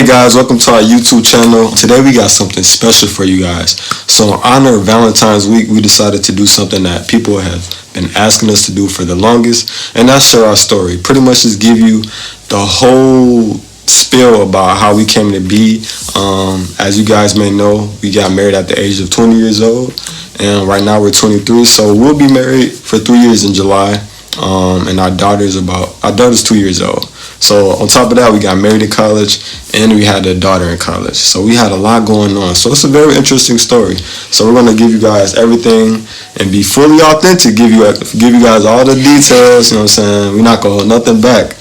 Hey guys, welcome to our YouTube channel. Today we got something special for you guys. So in honor of Valentine's week, we decided to do something that people have been asking us to do for the longest, and that's share our story. Pretty much just give you the whole spiel about how we came to be. As you guys may know, we got married at the age of 20 years old, and right now we're 23, so we'll be married for 3 years in July. And our daughter's 2 years old. So on top of that, we got married in college, and we had a daughter in college. So we had a lot going on. So it's a very interesting story. So we're gonna give you guys everything and be fully authentic. Give you guys all the details. You know what I'm saying? We're not gonna hold nothing back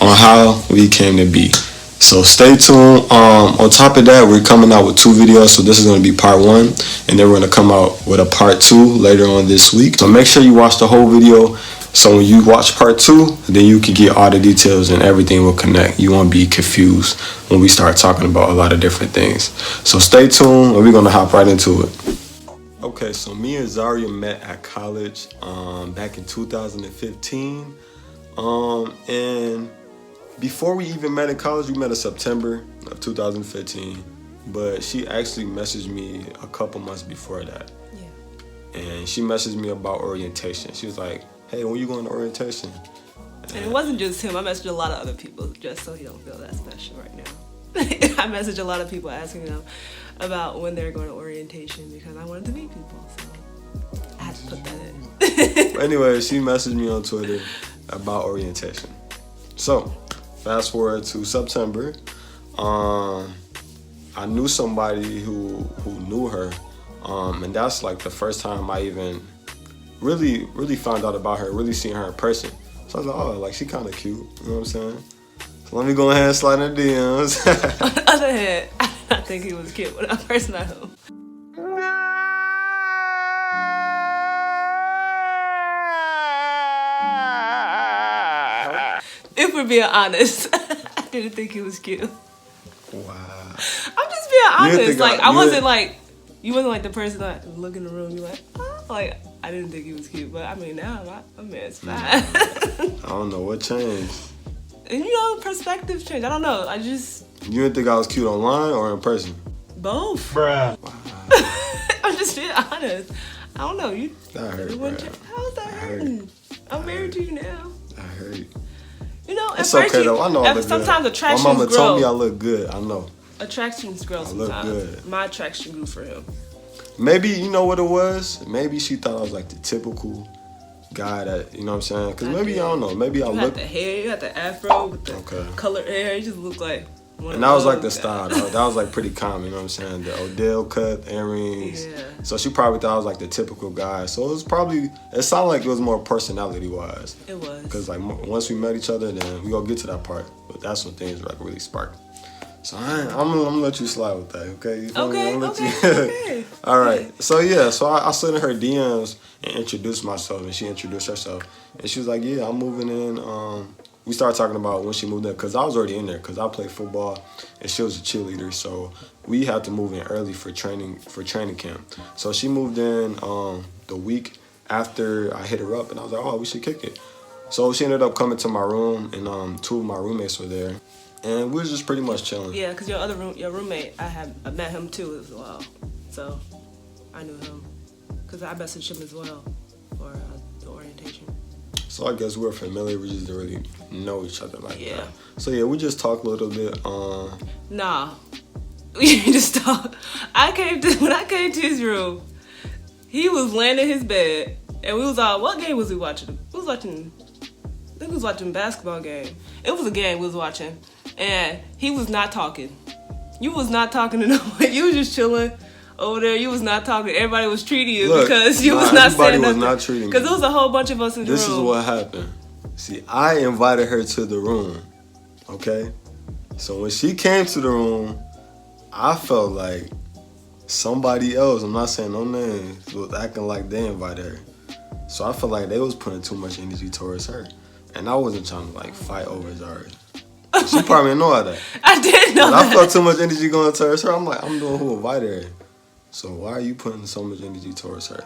on how we came to be. So stay tuned. On top of that, we're coming out with 2 videos. So this is going to be part 1, and then we're going to come out with a part 2 later on this week. So make sure you watch the whole video. So when you watch part 2, then you can get all the details and everything will connect. You won't be confused when we start talking about a lot of different things. So stay tuned, and we're going to hop right into it. Okay, so me and Zaria met at college back in 2015. And before we even met in college, we met in September of 2015. But she actually messaged me a couple months before that. Yeah. And she messaged me about orientation. She was like, hey, when you going to orientation? And it wasn't just him. I messaged a lot of other people just so he don't feel that special right now. I messaged a lot of people asking them about when they're going to orientation because I wanted to meet people. So I had to put that in. Anyway, she messaged me on Twitter about orientation. So fast forward to September. I knew somebody who knew her. And that's like the first time I even really found out about her, really seen her in person. So I was like, oh, like she kind of cute, you know what I'm saying? So let me go ahead and slide in the DMs. On the other hand, I think he was cute when I first met him. If we're being honest, I didn't think he was cute. Wow. I'm just being honest. Like I wasn't like, you wasn't like the person that look in the room, you like, oh, like I didn't think he was cute, but I mean now I mean it's fine. I don't know what changed. And you know, perspective change. I don't know. I just. You didn't think I was cute online or in person? Both. Bruh. Wow. I'm just being honest. I don't know. You. That hurt, bruh. How's that hurting? I'm married to you now. That hurt. You know, it's okay though. I know I look sometimes good. attractions grow. My mama told me I grow. look good. I know. Attractions grow sometimes. I look good. My attraction grew for him. Maybe, you know what it was? Maybe she thought I was like the typical guy that, you know what I'm saying? Because maybe, I don't know, maybe I look. You had the hair, you had the afro with the colored hair. You just look like one and that was like the style. That was like pretty common, you know what I'm saying? The Odell cut, earrings. Yeah. So she probably thought I was like the typical guy. So it was probably, it sounded like it was more personality-wise. It was. Because like once we met each other, then we gonna get to that part. But that's when things like really sparked. So I'm gonna let you slide with that, okay? You feel me? Okay. All right. So yeah, so I sent her DMs and introduced myself, and she introduced herself, and she was like, "Yeah, I'm moving in." We started talking about when she moved in, cause I was already in there, cause I played football, and she was a cheerleader, so we had to move in early for training camp. So she moved in the week after I hit her up, and I was like, "Oh, we should kick it." So she ended up coming to my room, and 2 of my roommates were there. And we was just pretty much chilling. Yeah, because your roommate, I met him too as well. So I knew him. Because I messaged him as well for the orientation. So I guess we're familiar. We just didn't really know each other like that. So yeah, we just talked a little bit. Nah. We just talked. When I came to his room, he was laying in his bed. And we was all, what game was we watching? I think we was watching a basketball game. It was a game we was watching. And he was not talking. You was not talking to no one. You was just chilling over there. You was not talking. Everybody was treating you because you was not saying nothing. Everybody was not treating me. Because there was a whole bunch of us in the room. This is what happened. See, I invited her to the room, okay? So when she came to the room, I felt like somebody else, I'm not saying no names, was acting like they invited her. So I felt like they was putting too much energy towards her. And I wasn't trying to like fight over Zari. She probably didn't know that. I didn't know that. I felt too much energy going towards her. I'm like, I'm the one who invited her. So why are you putting so much energy towards her?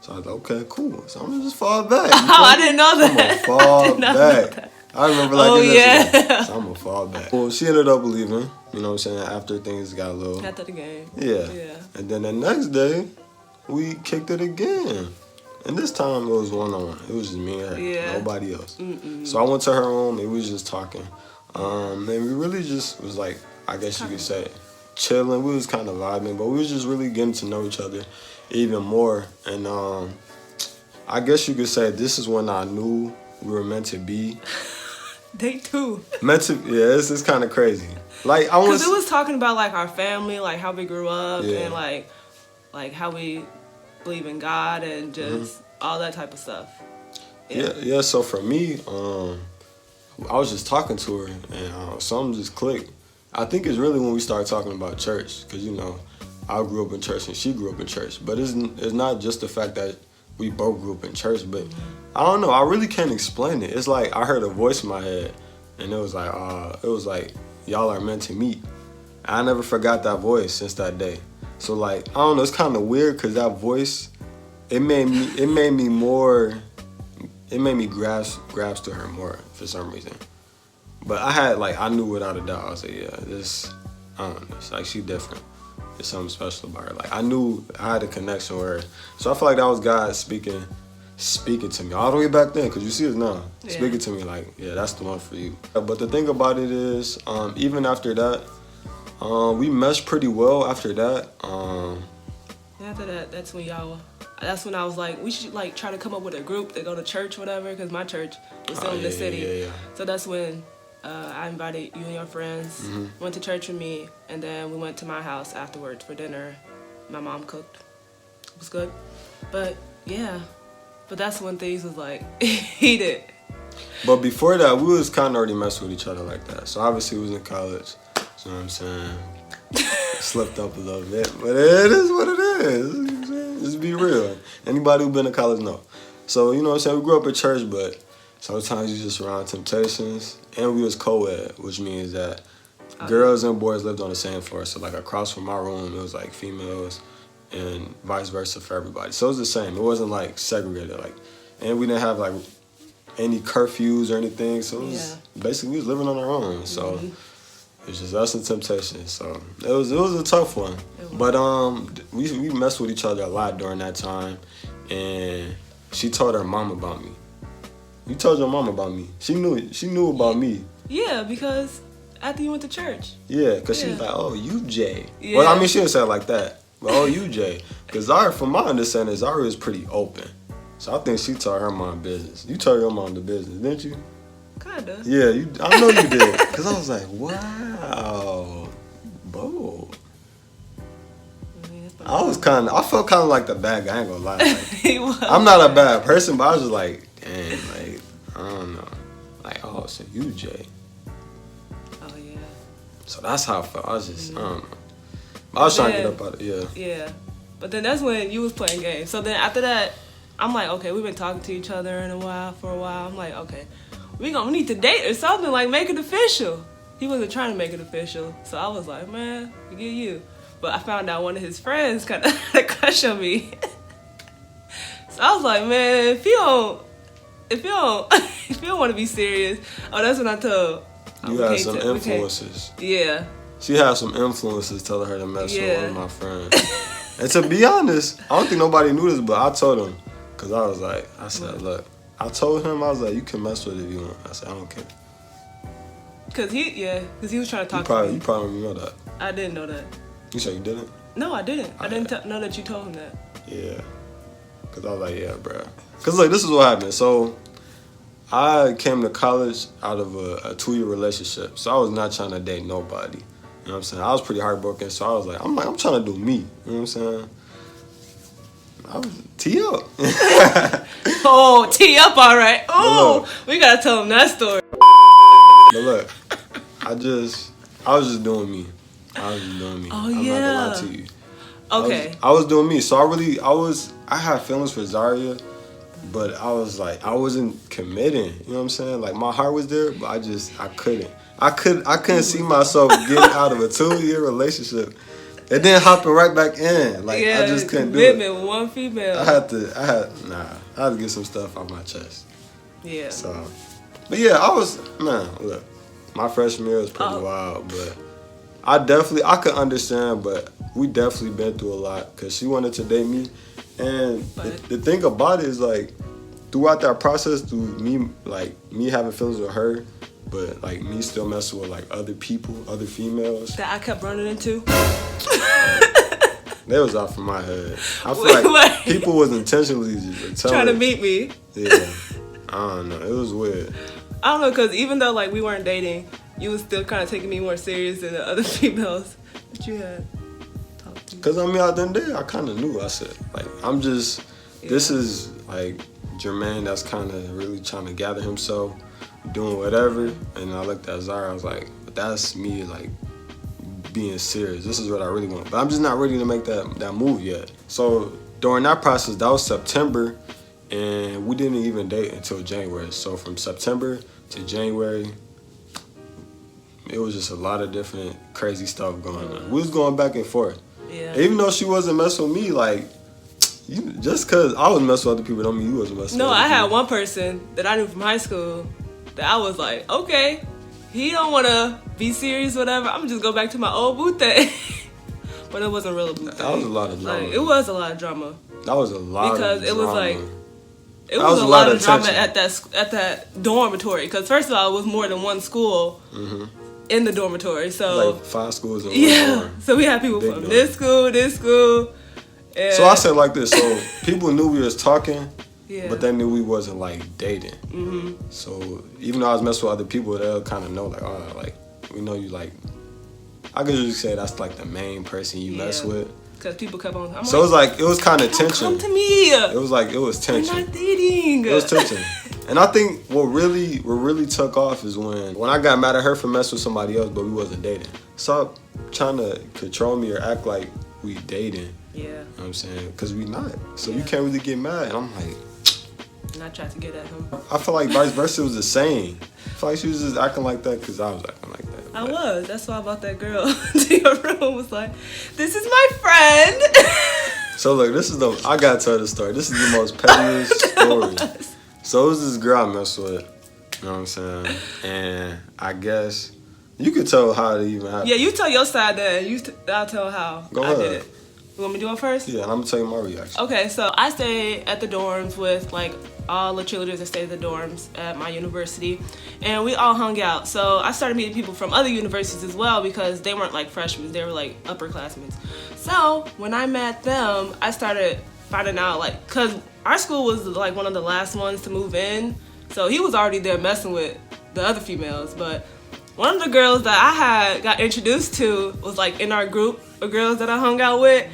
So I was like, okay, cool. So I'm gonna just fall back. Oh, I didn't know that. I'm gonna fall back. I remember like yesterday. So I'm gonna fall back. Well, she ended up leaving. You know what I'm saying? After things got a little... After the game. Yeah. Yeah. And then the next day, we kicked it again. And this time it was one-on-one. It was just me and her. Yeah. Nobody else. Mm-mm. So I went to her room and we was just talking. And we really just was like, I guess you could say, chilling. We was kind of vibing, but we was just really getting to know each other even more. And I guess you could say this is when I knew we were meant to be. Day 2. Meant to, yeah, it's kind of crazy. Like, I Because it was talking about, like, our family, like, how we grew up, Yeah. and, like, how we believe in God, and just all that type of stuff. Yeah, so for me, I was just talking to her, and something just clicked. I think it's really when we started talking about church, because, you know, I grew up in church and she grew up in church. But it's not just the fact that we both grew up in church, but I don't know, I really can't explain it. It's like I heard a voice in my head, and it was like, y'all are meant to meet. I never forgot that voice since that day. So, like, I don't know, it's kind of weird, because that voice, it made me grasp to her more for some reason. But I knew without a doubt. I was like, yeah, I don't know. It's like she different. There's something special about her. Like, I knew I had a connection with her. So I feel like that was God speaking to me all the way back then. Because you see us now. Yeah. Speaking to me like, yeah, that's the one for you. But the thing about it is, even after that, we meshed pretty well after that. After that, that's when I was like, we should, like, try to come up with a group to go to church, whatever, because my church was still in the city. Yeah. So that's when I invited you and your friends, went to church with me, and then we went to my house afterwards for dinner. My mom cooked. It was good. But, yeah. But that's when things was, like, heated. But before that, we was kind of already messing with each other like that. So obviously we was in college. You know what I'm saying? Slipped up a little bit. But it is what it is. You know what I'm saying? Just be real. Anybody who been to college know. So, you know what I'm saying? We grew up in church, but sometimes you just around temptations. And we was co-ed, which means that girls and boys lived on the same floor. So, like, across from my room, it was, like, females and vice versa for everybody. So it was the same. It wasn't, like, segregated. Like, and we didn't have, like, any curfews or anything. So it was basically we was living on our own. So it was just us and temptation. So it was a tough one. But we messed with each other a lot during that time. And she told her mom about me. You told your mom about me. She knew about me. Yeah, because after you went to church. Yeah, because she was like, oh, you Jay. Yeah. Well, I mean, she didn't say it like that. But, oh, you Jay. Because Zara, from my understanding, Zara is pretty open. So I think she told her mom business. You told your mom the business, didn't you? Kinda. Yeah, I know you did. Because I was like, wow. Bold. I felt kind of like the bad guy, I ain't gonna lie. Like, I'm not a bad person, but I was just like, dang, like, I don't know. Like, oh, so you Jay. Oh, yeah. So that's how I felt. I was just, I don't know. I was trying to get up out of it, Yeah. But then that's when you was playing games. So then after that, I'm like, okay, we've been talking to each other for a while. I'm like, okay, we need to date or something, like make it official. He wasn't trying to make it official. So I was like, man, forget you. But I found out one of his friends kind of had a crush on me. So I was like, man, if you don't want to be serious, that's when I told. You had some influences. Yeah. She had some influences telling her to mess with one of my friends. And to be honest, I don't think nobody knew this, but I told him. Because I said, look, I told him, I was like, you can mess with it if you want. I said, I don't care. Because he was trying to talk to me. You probably know that. I didn't know that. You said you didn't? No, I didn't. I didn't know that you told him that. Yeah. Because I was like, yeah, bro. Because, look, this is what happened. So, I came to college out of a 2-year relationship. So, I was not trying to date nobody. You know what I'm saying? I was pretty heartbroken. So, I was like, I'm trying to do me. You know what I'm saying? I was tee up. Oh, tee up, all right. Oh, we got to tell him that story. But look, I was just doing me. I was just doing me. Oh, I'm yeah. not gonna lie to you. Okay. I was doing me. So I had feelings for Zaria, but I was like, I wasn't committing. You know what I'm saying? Like, my heart was there, but I couldn't. I couldn't see myself getting out of a 2-year relationship and then hopping right back in. Like, I just couldn't do it. Commitment with one female. I had to get some stuff off my chest. Yeah. So, but yeah, look, my freshman year was pretty wild, but I could understand, but we definitely been through a lot because she wanted to date me, and the thing about it is like throughout that process, through me having feelings with her, but like me still messing with like other people, other females that I kept running into. That was out from my head. I feel like people was intentionally just trying to meet me. Yeah, I don't know. It was weird. I don't know, because even though like we weren't dating, you was still kind of taking me more serious than the other females that you had talked to. Because I mean, at the end of the day, I kind of knew. I said, like, I'm just, this is like Jermaine that's kind of really trying to gather himself, doing whatever. And I looked at Zara, I was like, that's me, like, being serious. This is what I really want. But I'm just not ready to make that move yet. So during that process, that was September, and we didn't even date until January. So from September to January, it was just a lot of different crazy stuff going on. We was going back and forth. Yeah. Even though she wasn't messing with me, like, just because I was messing with other people don't mean you wasn't messing with other people. No, I had one person that I knew from high school that I was like, okay, he don't want to be serious, whatever. I'm just go back to my old boo thing. But it wasn't real boo thing. That was a lot of drama. Like, it was a lot of drama. That was a lot because of drama. Because it was like, it was a lot of drama at that dormitory. Because first of all, it was more than one school in the dormitory. So like 5 schools in one dorm. So we had people from this school. And so I said like this. So people knew we was talking, yeah. but they knew we wasn't like dating. So even though I was messing with other people, they'll kind of know like, oh, like we know you like. I could just say that's like the main person you mess with. Because people kept on. So it was kind of tension. Come to me. It was tension. We're not dating. It was tension. And I think what really took off is when I got mad at her for messing with somebody else, but we wasn't dating. Stop trying to control me or act like we dating. Yeah. You know what I'm saying? Because we not. So you can't really get mad. And I'm like. And I tried to get at him. I feel like vice versa was the same. I feel like she was just acting like that because I was acting like that. I was. That's why I brought that girl to your room. Was like, this is my friend. So look, I gotta tell the story. This is the most pettiest story. So it was this girl I messed with. You know what I'm saying? And I guess you could tell how it even happened. Yeah, you tell your side then. I'll tell how I did it. You want me to do it first? Yeah, and I'm gonna tell you my reaction. Okay, so I stayed at the dorms with like all the cheerleaders that stayed at the dorms at my university, and we all hung out. So I started meeting people from other universities as well because they weren't like freshmen, they were like upperclassmen. So when I met them, I started finding out like, cause our school was like one of the last ones to move in, so he was already there messing with the other females. But one of the girls that I got introduced to was like in our group of girls that I hung out with.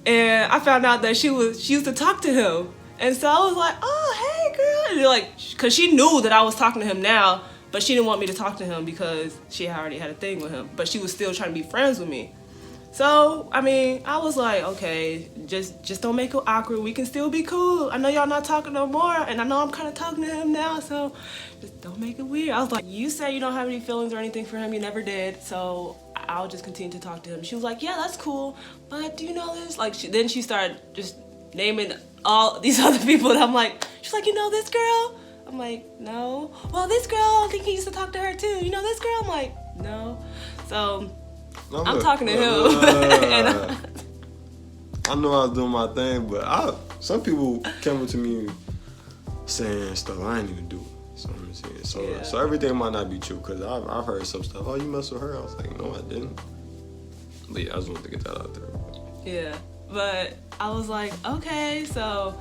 And I found out that she used to talk to him. And so I was like, oh, hey, girl. And like, because she knew that I was talking to him now, but she didn't want me to talk to him because she already had a thing with him. But she was still trying to be friends with me. So, I mean, I was like, okay, just don't make it awkward. We can still be cool. I know y'all not talking no more. And I know I'm kind of talking to him now. So just don't make it weird. I was like, you say you don't have any feelings or anything for him. You never did. So I'll just continue to talk to him. She was like, yeah, that's cool. But do you know this? Like, then she started just naming all these other people. And I'm like, she's like, you know this girl? I'm like, no. Well, this girl, I think he used to talk to her too. You know this girl? I'm like, no. So I'm talking to him. And I know I was doing my thing, but some people came up to me saying stuff I ain't even do. So I'm saying, so everything might not be true because I've heard some stuff. Oh, you messed with her? I was like, no, I didn't. But yeah, I just wanted to get that out there. Yeah, but I was like, okay, so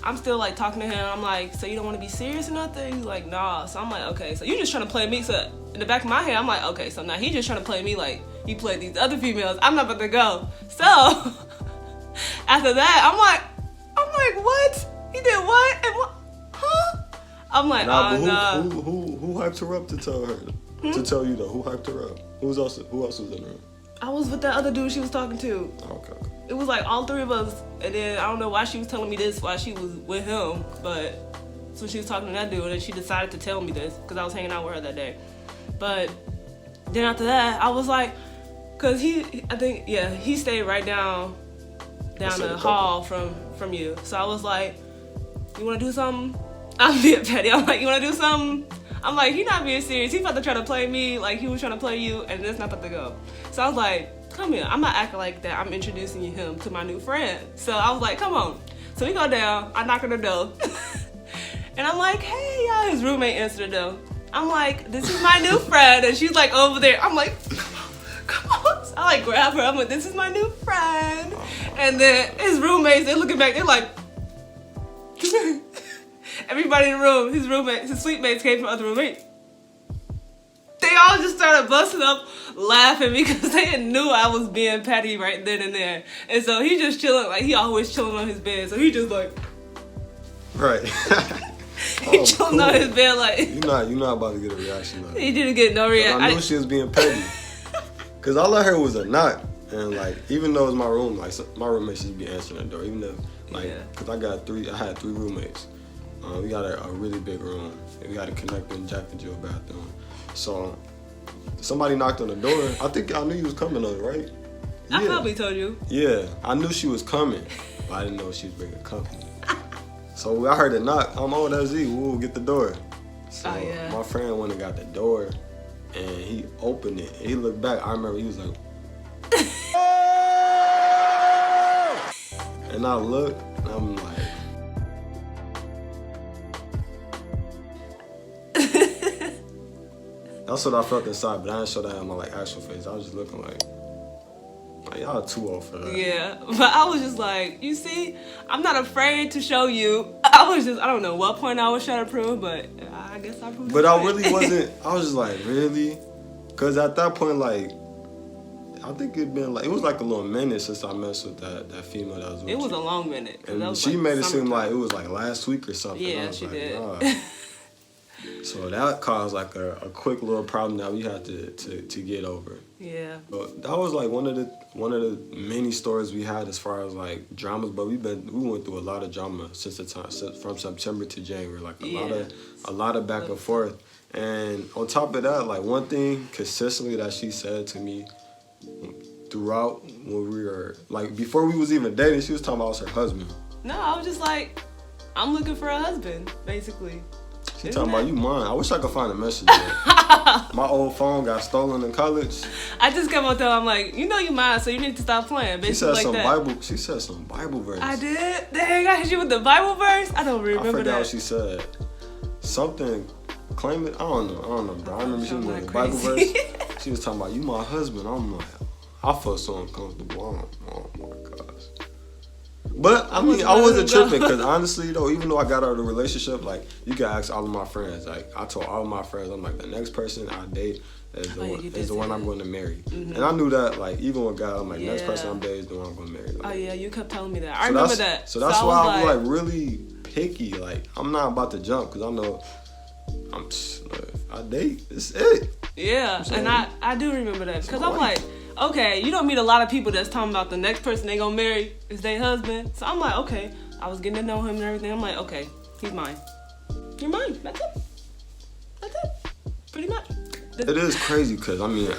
I'm still like talking to him. I'm like, so you don't want to be serious or nothing? He's like, nah. So I'm like, okay, so you just trying to play me. So in the back of my head, I'm like, okay, so now he just trying to play me like he played these other females. I'm not about to go. So after that, I'm like, what? He did what? And what? Huh? I'm like, Who hyped her up to tell her? To tell you though, who hyped her up? Who else was in the room? I was with that other dude she was talking to. Okay. It was like all three of us, and then I don't know why she was telling me this while she was with him, but so she was talking to that dude, and she decided to tell me this because I was hanging out with her that day. But then after that, I was like, cause he stayed right down the hall from you. So I was like, you want to do something? I'm being petty. I'm like, you want to do something? I'm like, he not being serious. He about to try to play me like he was trying to play you, and it's not about to go. So I was like, come here. I'm not acting like that. I'm introducing him to my new friend. So I was like, come on. So we go down. I knock on the door. And I'm like, hey, y'all. His roommate answered the door. I'm like, this is my new friend. And she's like over there. I'm like, come on. So I like grab her. I'm like, this is my new friend. And then his roommates, they're looking back. They're like, everybody in the room, his roommates, his suite mates came from other roommates. They all just started busting up laughing because they knew I was being petty right then and there. And so he just chilling, like he always chilling on his bed. So he just like, Right. he chilling on his bed like. You're not about to get a reaction. Like he didn't get no reaction. I knew she was being petty. Cause all I heard was a knock, and like even though it was my room, like my roommates should be answering the door, even though like, cause I had three roommates. We got a really big room. We got a connecting Jack and Jill bathroom. So somebody knocked on the door. I think I knew you was coming on, right? I probably told you. Yeah, I knew she was coming, but I didn't know she was bringing company. So I heard a knock. I'm on that Z. We'll get the door. So my friend went and got the door, and he opened it. He looked back. I remember he was like, and I looked, and I'm like, that's what I felt inside, but I didn't show that in my like actual face. I was just looking like y'all too old for that. Yeah, but I was just like, you see, I'm not afraid to show you. I don't know what point I was trying to prove, but I guess I proved it. But I really wasn't, I was just like, really? Because at that point, like, I think it was like a little minute since I messed with that female that was with It was a long minute. And she made it seem like it was like last week or something. Yeah, she did. Nah. So that caused like a quick little problem that we had to get over. Yeah. But that was like one of the many stories we had as far as like dramas. But we went through a lot of drama since the time from September to January. Like a lot of back and forth. And on top of that, like one thing consistently that she said to me throughout when we were like before we was even dating, she was talking about her husband. No, I was just like, I'm looking for a husband, basically. She talking about you mine. I wish I could find a message. My old phone got stolen in college. I just kept on telling her, I'm like, you know you mine, so you need to stop playing. Basically She said some Bible verse. I did? Dang, I hit you with the Bible verse? I don't remember that. I forgot what she said. Something, claim it. I don't know, bro. I remember she was in the Bible verse. She was talking about you my husband. I'm like, I felt so uncomfortable. Oh my gosh. But I mean, I wasn't tripping because honestly, though, even though I got out of the relationship, like you can ask all of my friends. Like I told all of my friends, I'm like the next person I date is the one I'm going to marry. Mm-hmm. And I knew that, like even with God, I'm like next person I'm dating is the one I'm going to marry. Like, oh yeah, you kept telling me that. I remember that. So that's why I was like really picky. Like I'm not about to jump because I know if I date, it's it. Yeah, and I do remember that because I'm like. Okay, you don't meet a lot of people that's talking about the next person they gonna marry is their husband. So I'm like, okay. I was getting to know him and everything. I'm like, okay, he's mine. You're mine. That's it. That's it. Pretty much. It is crazy because I mean,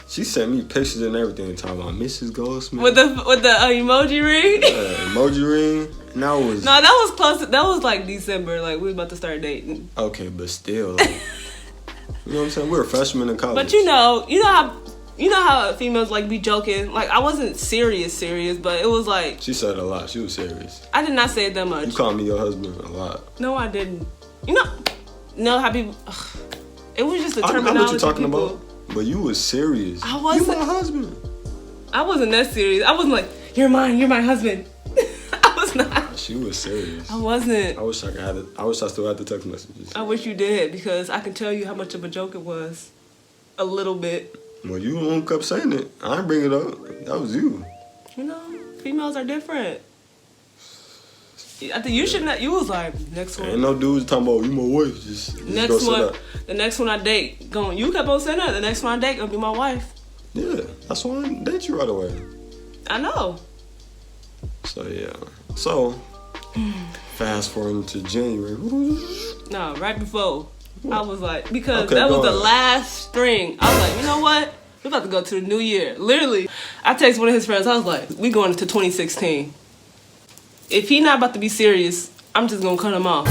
she sent me pictures and everything talking about Mrs. Goldsmith with the emoji ring. Yeah, emoji ring. And that was that was close. That was like December. Like we was about to start dating. Okay, but still, like, you know what I'm saying? We were freshmen in college. But you know how females like be joking? Like I wasn't serious, but it was like she said a lot. She was serious. I did not say it that much. You called me your husband a lot. No, I didn't. You know how people. It was just a terminology. I know what you're talking about. But you was serious. I wasn't. You my husband. I wasn't that serious. I wasn't like you're mine. You're my husband. I was not. She was serious. I wasn't. I wish I still had the text messages. I wish you did because I can tell you how much of a joke it was. A little bit. Well, you won't keep saying it. I didn't bring it up. That was you. You know, females are different. I think you should not. You was like next one. Ain't no dudes talking about you my wife. Just next one. The next one I date going. You kept on saying that. The next one I date gonna be my wife. Yeah, that's why I date you right away. I know. So yeah. So fast forward to January. No, right before. I was like, because that was the last string. I was like, you know what? We're about to go to the new year. Literally, I texted one of his friends. I was like, we going into 2016. If he not about to be serious, I'm just going to cut him off.